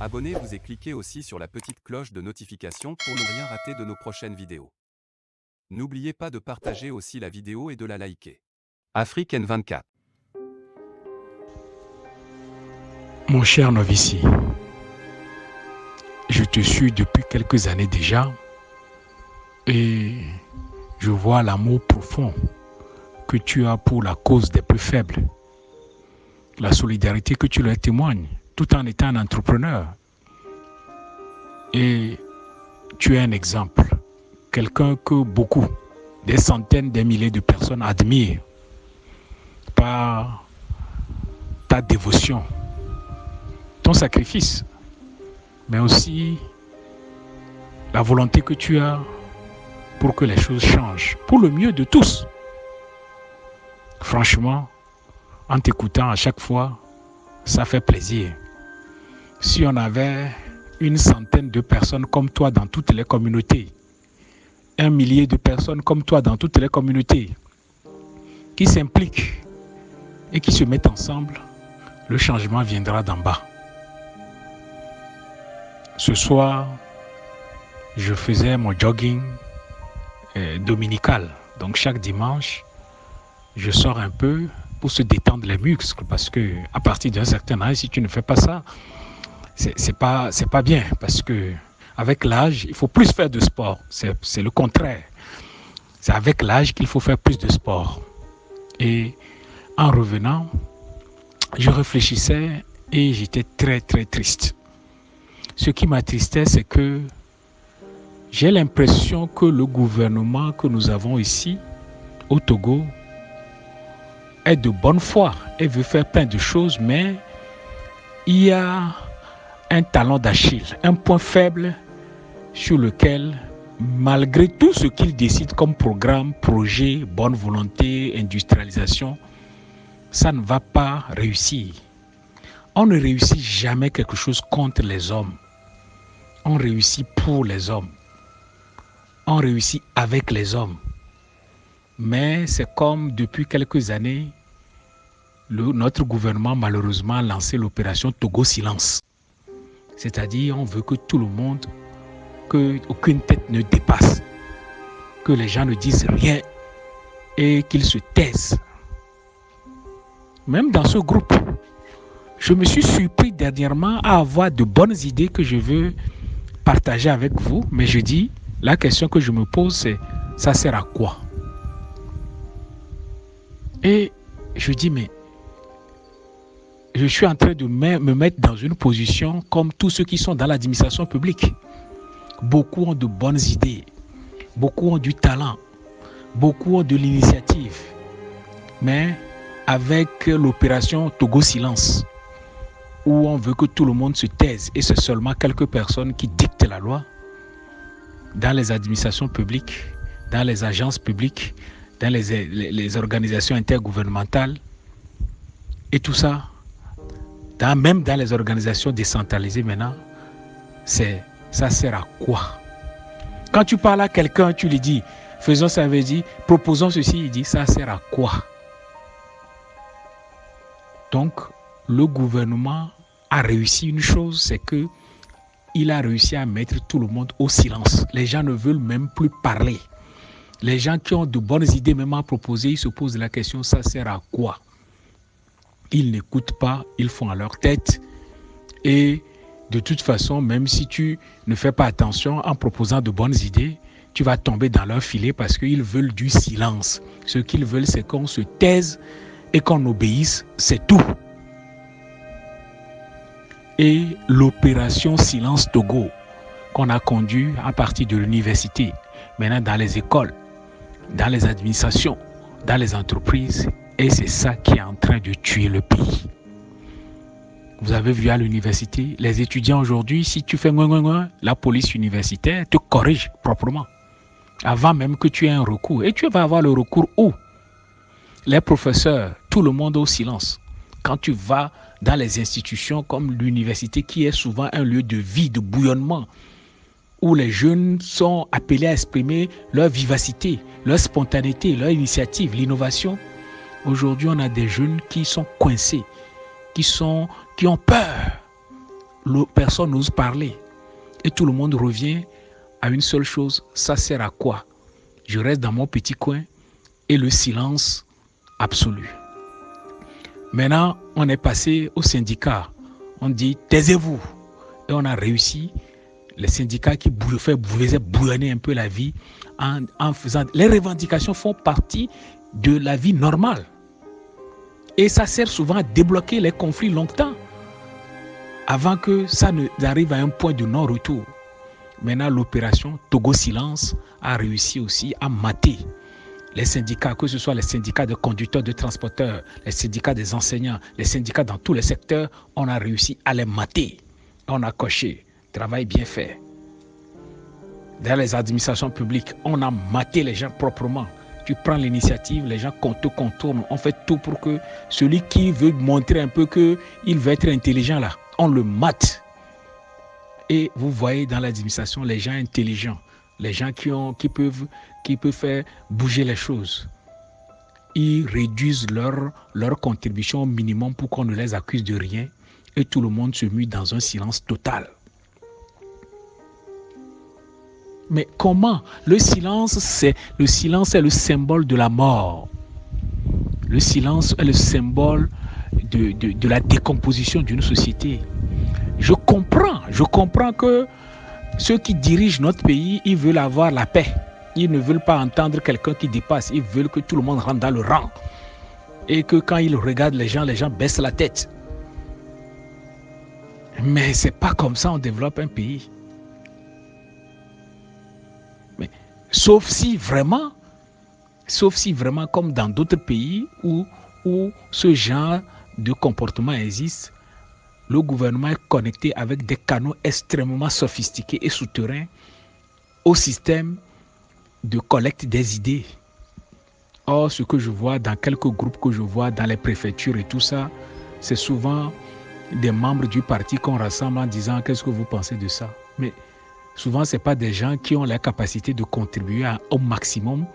Abonnez-vous et cliquez aussi sur la petite cloche de notification pour ne rien rater de nos prochaines vidéos. N'oubliez pas de partager aussi la vidéo et de la liker. Afrique N24. Mon cher Novici, je te suis depuis quelques années déjà et je vois l'amour profond que tu as pour la cause des plus faibles, la solidarité que tu leur témoignes tout en étant un entrepreneur. Et tu es un exemple, quelqu'un que beaucoup, des centaines, des milliers de personnes admirent par ta dévotion, ton sacrifice, mais aussi la volonté que tu as pour que les choses changent, pour le mieux de tous. Franchement, en t'écoutant à chaque fois, ça fait plaisir. Si on avait une centaine de personnes comme toi dans toutes les communautés, 1 millier de personnes comme toi dans toutes les communautés, qui s'impliquent et qui se mettent ensemble, le changement viendra d'en bas. Ce soir, je faisais mon jogging dominical. Donc chaque dimanche, je sors un peu pour se détendre les muscles parce que à partir d'un certain âge, si tu ne fais pas ça, c'est pas bien parce que avec l'âge, il faut plus faire de sport. C'est le contraire. C'est avec l'âge qu'il faut faire plus de sport. Et en revenant, je réfléchissais et j'étais très très triste. Ce qui m'attristait, c'est que j'ai l'impression que le gouvernement que nous avons ici, au Togo, est de bonne foi et veut faire plein de choses, mais il y a un talon d'Achille, un point faible sur lequel, malgré tout ce qu'il décide comme programme, projet, bonne volonté, industrialisation, ça ne va pas réussir. On ne réussit jamais quelque chose contre les hommes. On réussit pour les hommes. On réussit avec les hommes. Mais c'est comme depuis quelques années, notre gouvernement malheureusement a lancé l'opération Togo Silence. C'est-à-dire on veut que tout le monde, qu'aucune tête ne dépasse, que les gens ne disent rien et qu'ils se taisent. Même dans ce groupe, je me suis surpris dernièrement à avoir de bonnes idées que je veux partager avec vous, mais je dis, la question que je me pose, c'est ça sert à quoi? Et je dis, mais je suis en train de me mettre dans une position comme tous ceux qui sont dans l'administration publique. Beaucoup ont de bonnes idées, beaucoup ont du talent, beaucoup ont de l'initiative. Mais avec l'opération Togo Silence, où on veut que tout le monde se taise et c'est seulement quelques personnes qui dictent la loi, dans les administrations publiques, dans les agences publiques, dans les organisations intergouvernementales et tout ça, même dans les organisations décentralisées maintenant, ça sert à quoi? Quand tu parles à quelqu'un, tu lui dis, faisons ça, veut dire, proposons ceci, il dit, ça sert à quoi? Donc, le gouvernement a réussi une chose, c'est que il a réussi à mettre tout le monde au silence. Les gens ne veulent même plus parler. Les gens qui ont de bonnes idées même à proposer, ils se posent la question, ça sert à quoi? Ils n'écoutent pas, ils font à leur tête. Et de toute façon, même si tu ne fais pas attention en proposant de bonnes idées, tu vas tomber dans leur filet parce qu'ils veulent du silence. Ce qu'ils veulent, c'est qu'on se taise et qu'on obéisse, c'est tout. Et l'opération Silence Togo qu'on a conduite à partir de l'université, maintenant dans les écoles, dans les administrations, dans les entreprises, et c'est ça qui est en train de tuer le pays. Vous avez vu à l'université, les étudiants aujourd'hui, si tu fais la police universitaire te corrige proprement, avant même que tu aies un recours. Et tu vas avoir le recours où? Les professeurs, tout le monde au silence. Quand tu vas dans les institutions comme l'université, qui est souvent un lieu de vie, de bouillonnement, où les jeunes sont appelés à exprimer leur vivacité, leur spontanéité, leur initiative, l'innovation. Aujourd'hui, on a des jeunes qui sont coincés, qui ont peur personne n'ose parler. Et tout le monde revient à une seule chose, ça sert à quoi? Je reste dans mon petit coin et le silence absolu. Maintenant, on est passé au syndicat. On dit, taisez-vous. Et on a réussi. Les syndicats qui faisaient bouillonner un peu la vie en faisant... Les revendications font partie de la vie normale. Et ça sert souvent à débloquer les conflits longtemps avant que ça n'arrive à un point de non-retour. Maintenant, l'opération Togo Silence a réussi aussi à mater les syndicats, que ce soit les syndicats de conducteurs, de transporteurs, les syndicats des enseignants, les syndicats dans tous les secteurs, on a réussi à les mater. On a coché. Travail bien fait. Dans les administrations publiques, on a maté les gens proprement. Tu prends l'initiative, les gens te contournent. On fait tout pour que celui qui veut montrer un peu qu'il veut être intelligent là, on le mate. Et vous voyez dans l'administration les gens intelligents, les gens qui peuvent faire bouger les choses. Ils réduisent leur contribution au minimum pour qu'on ne les accuse de rien et tout le monde se mue dans un silence total. Mais comment? Le silence est le symbole de la mort. Le silence est le symbole de la décomposition d'une société. Je comprends que ceux qui dirigent notre pays, ils veulent avoir la paix. Ils ne veulent pas entendre quelqu'un qui dépasse. Ils veulent que tout le monde rentre dans le rang. Et que quand ils regardent les gens baissent la tête. Mais c'est pas comme ça on développe un pays. Mais, sauf si vraiment comme dans d'autres pays où ce genre de comportement existe, le gouvernement est connecté avec des canaux extrêmement sophistiqués et souterrains au système de collecte des idées. Or, ce que je vois dans quelques groupes que je vois dans les préfectures et tout ça, c'est souvent des membres du parti qu'on rassemble en disant « Qu'est-ce que vous pensez de ça ?» Mais souvent, ce n'est pas des gens qui ont la capacité de contribuer au maximum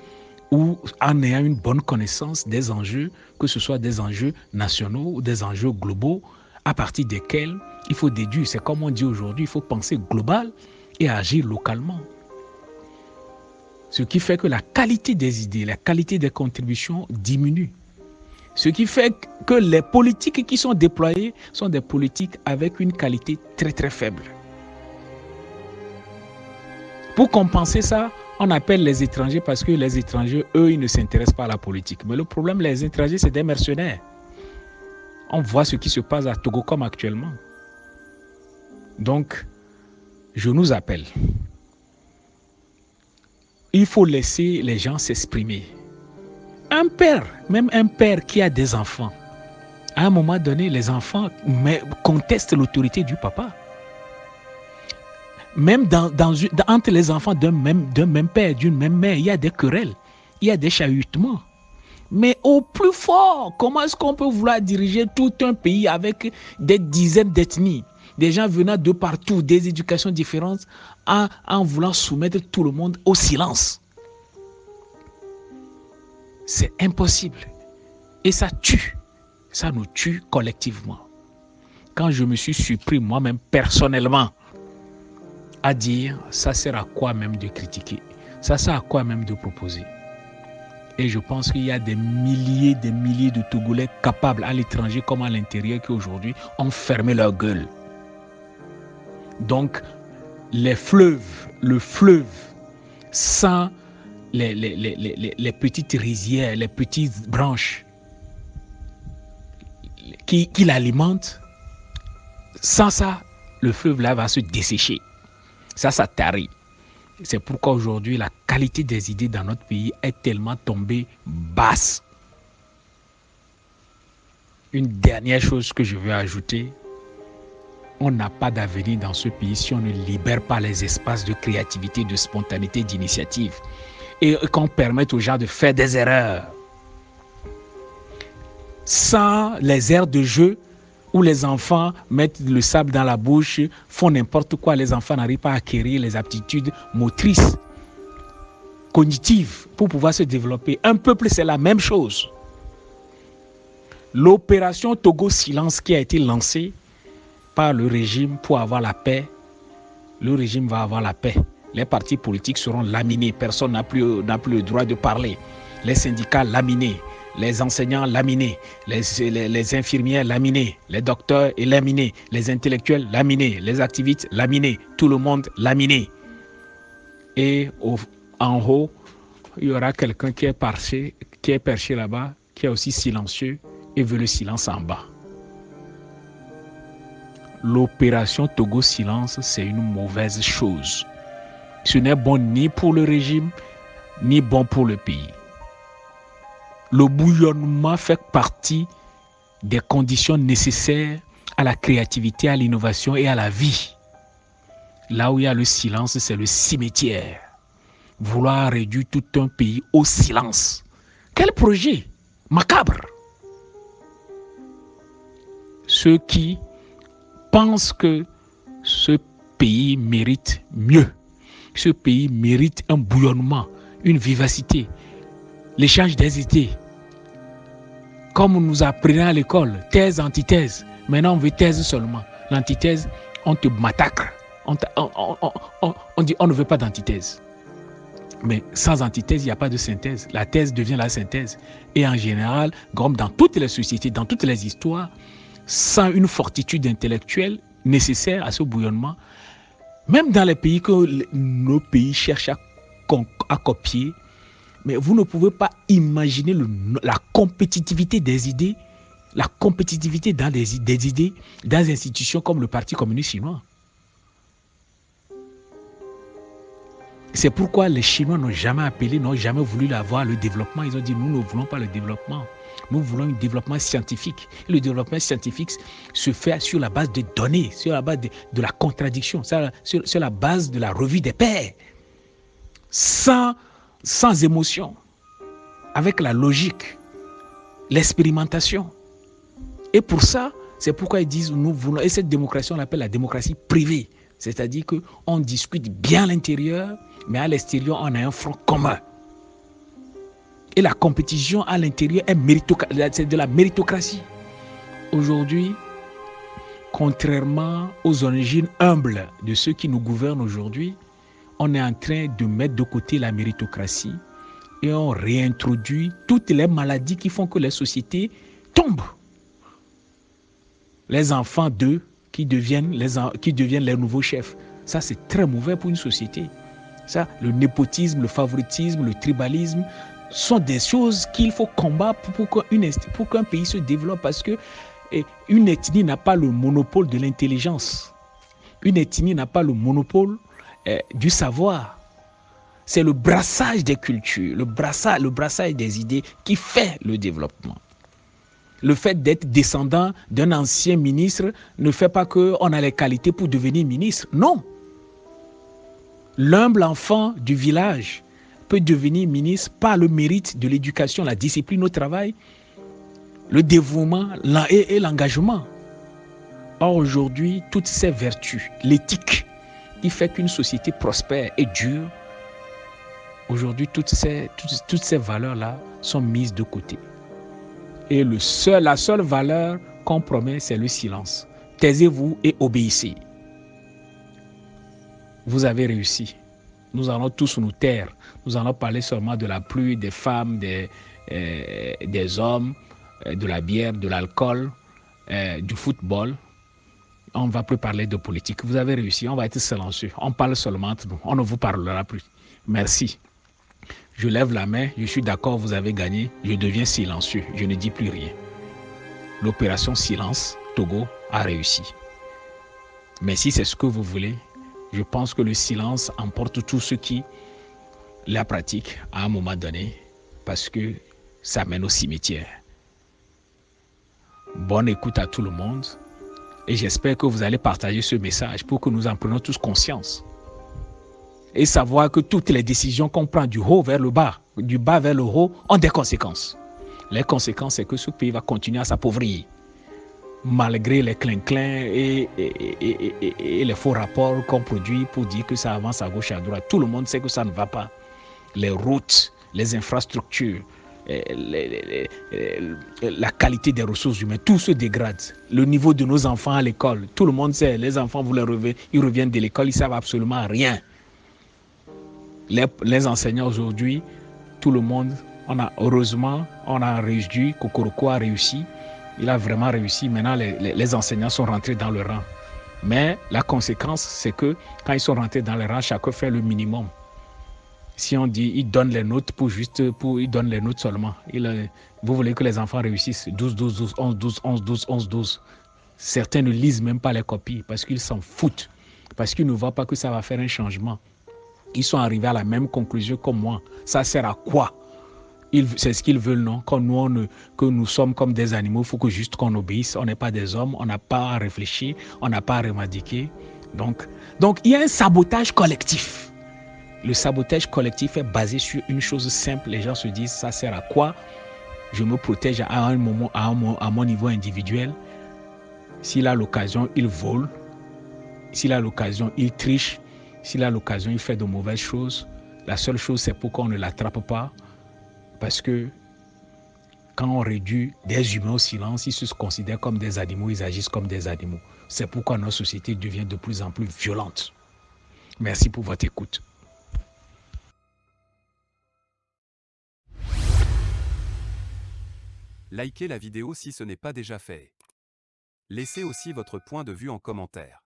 ou en ayant une bonne connaissance des enjeux, que ce soit des enjeux nationaux ou des enjeux globaux, à partir desquels il faut déduire. C'est comme on dit aujourd'hui, il faut penser global et agir localement. Ce qui fait que la qualité des idées, la qualité des contributions diminue. Ce qui fait que les politiques qui sont déployées sont des politiques avec une qualité très très faible. Pour compenser ça, on appelle les étrangers parce que les étrangers, eux, ils ne s'intéressent pas à la politique. Mais le problème, les étrangers, c'est des mercenaires. On voit ce qui se passe à Togo comme actuellement. Donc, je nous appelle. Il faut laisser les gens s'exprimer. Un père, même un père qui a des enfants, à un moment donné, les enfants contestent l'autorité du papa. Même entre les enfants d'un même père, d'une même mère, il y a des querelles, il y a des chahutements. Mais au plus fort, comment est-ce qu'on peut vouloir diriger tout un pays avec des dizaines d'ethnies, des gens venant de partout, des éducations différentes, en voulant soumettre tout le monde au silence? C'est impossible. Et ça tue. Ça nous tue collectivement. Quand je me suis surpris moi-même personnellement à dire, ça sert à quoi même de critiquer? Ça sert à quoi même de proposer? Et je pense qu'il y a des milliers de Togolais capables à l'étranger comme à l'intérieur qui aujourd'hui ont fermé leur gueule. Donc, le fleuve, sans les petites rizières, les petites branches qui l'alimentent, sans ça, le fleuve là va se dessécher. Ça tarit. C'est pourquoi aujourd'hui, la qualité des idées dans notre pays est tellement tombée basse. Une dernière chose que je veux ajouter, on n'a pas d'avenir dans ce pays si on ne libère pas les espaces de créativité, de spontanéité, d'initiative. Et qu'on permette aux gens de faire des erreurs. Sans les aires de jeu où les enfants mettent le sable dans la bouche, font n'importe quoi, les enfants n'arrivent pas à acquérir les aptitudes motrices, cognitives pour pouvoir se développer. Un peuple, c'est la même chose. L'opération Togo Silence qui a été lancée par le régime pour avoir la paix, le régime va avoir la paix. Les partis politiques seront laminés. Personne n'a plus le droit de parler. Les syndicats laminés. Les enseignants laminés. Les infirmières laminés. Les docteurs laminés. Les intellectuels laminés. Les activistes laminés. Tout le monde laminé. Et en haut, il y aura quelqu'un qui est perché là-bas, qui est aussi silencieux et veut le silence en bas. L'opération Togo Silence, c'est une mauvaise chose. Ce n'est bon ni pour le régime, ni bon pour le pays. Le bouillonnement fait partie des conditions nécessaires à la créativité, à l'innovation et à la vie. Là où il y a le silence, c'est le cimetière. Vouloir réduire tout un pays au silence. Quel projet macabre! Ceux qui pensent que ce pays mérite mieux. Ce pays mérite un bouillonnement, une vivacité, l'échange des idées. Comme on nous apprenait à l'école, thèse, antithèse. Maintenant, on veut thèse seulement. L'antithèse, on te massacre. On dit on ne veut pas d'antithèse. Mais sans antithèse, il n'y a pas de synthèse. La thèse devient la synthèse. Et en général, comme dans toutes les sociétés, dans toutes les histoires, sans une fortitude intellectuelle nécessaire à ce bouillonnement, même dans les pays que nos pays cherchent à copier, mais vous ne pouvez pas imaginer la compétitivité des idées, la compétitivité dans des idées dans des institutions comme le Parti communiste chinois. C'est pourquoi les Chinois n'ont jamais appelé, n'ont jamais voulu avoir le développement. Ils ont dit, nous ne voulons pas le développement. Nous voulons un développement scientifique. Et le développement scientifique se fait sur la base de données, sur la base de la contradiction, sur la base de la revue des pairs. Sans émotion, avec la logique, l'expérimentation. Et pour ça, c'est pourquoi ils disent, nous voulons, et cette démocratie, on l'appelle la démocratie privée. C'est-à-dire qu'on discute bien à l'intérieur, mais à l'extérieur, on a un front commun. Et la compétition à l'intérieur c'est de la méritocratie. Aujourd'hui, contrairement aux origines humbles de ceux qui nous gouvernent aujourd'hui, on est en train de mettre de côté la méritocratie et on réintroduit toutes les maladies qui font que les sociétés tombent. Les enfants d'eux qui deviennent les nouveaux chefs. Ça, c'est très mauvais pour une société. Ça, le népotisme, le favoritisme, le tribalisme sont des choses qu'il faut combattre pour qu'un pays se développe, parce que une ethnie n'a pas le monopole de l'intelligence. Une ethnie n'a pas le monopole du savoir. C'est le brassage des cultures, le brassage des idées qui fait le développement. Le fait d'être descendant d'un ancien ministre ne fait pas qu'on a les qualités pour devenir ministre. Non. L'humble enfant du village peut devenir ministre par le mérite de l'éducation, la discipline au travail, le dévouement et l'engagement. Or, aujourd'hui, toutes ces vertus, l'éthique qui fait qu'une société prospère et dure, aujourd'hui, toutes ces valeurs-là sont mises de côté. Et la seule valeur qu'on promet, c'est le silence. Taisez-vous et obéissez. Vous avez réussi. Nous allons tous nous taire. Nous allons parler seulement de la pluie, des femmes, des hommes, de la bière, de l'alcool, du football. On ne va plus parler de politique. Vous avez réussi. On va être silencieux. On parle seulement entre nous. On ne vous parlera plus. Merci. Je lève la main, je suis d'accord, vous avez gagné, je deviens silencieux, je ne dis plus rien. L'opération Silence, Togo, a réussi. Mais si c'est ce que vous voulez, je pense que le silence emporte tout ce qui la pratique à un moment donné, parce que ça mène au cimetière. Bonne écoute à tout le monde, et j'espère que vous allez partager ce message pour que nous en prenions tous conscience. Et savoir que toutes les décisions qu'on prend du haut vers le bas, du bas vers le haut, ont des conséquences. Les conséquences, c'est que ce pays va continuer à s'appauvrir. Malgré les clins-clins et les faux rapports qu'on produit pour dire que ça avance à gauche et à droite. Tout le monde sait que ça ne va pas. Les routes, les infrastructures, la qualité des ressources humaines, tout se dégrade. Le niveau de nos enfants à l'école, tout le monde sait, les enfants, ils reviennent de l'école, ils savent absolument rien. Les enseignants aujourd'hui, tout le monde, heureusement, on a réussi, Kokoroko a réussi, il a vraiment réussi. Maintenant, les enseignants sont rentrés dans le rang. Mais la conséquence, c'est que quand ils sont rentrés dans le rang, chacun fait le minimum. Si on dit, ils donnent les notes ils donnent les notes seulement. Vous voulez que les enfants réussissent 12, 12, 12, 11, 12, 11, 12, 11, 12. Certains ne lisent même pas les copies parce qu'ils s'en foutent, parce qu'ils ne voient pas que ça va faire un changement. Ils sont arrivés à la même conclusion que moi. Ça sert à quoi? C'est ce qu'ils veulent, non? Quand que nous sommes comme des animaux, il faut que juste qu'on obéisse. On n'est pas des hommes, on n'a pas à réfléchir, on n'a pas à revendiquer. Donc, il y a un sabotage collectif. Le sabotage collectif est basé sur une chose simple. Les gens se disent, ça sert à quoi? Je me protège à un moment, à mon niveau individuel. S'il a l'occasion, il vole. S'il a l'occasion, il triche. S'il a l'occasion, il fait de mauvaises choses. La seule chose, c'est pourquoi on ne l'attrape pas. Parce que quand on réduit des humains au silence, ils se considèrent comme des animaux, ils agissent comme des animaux. C'est pourquoi notre société devient de plus en plus violente. Merci pour votre écoute. Likez la vidéo si ce n'est pas déjà fait. Laissez aussi votre point de vue en commentaire.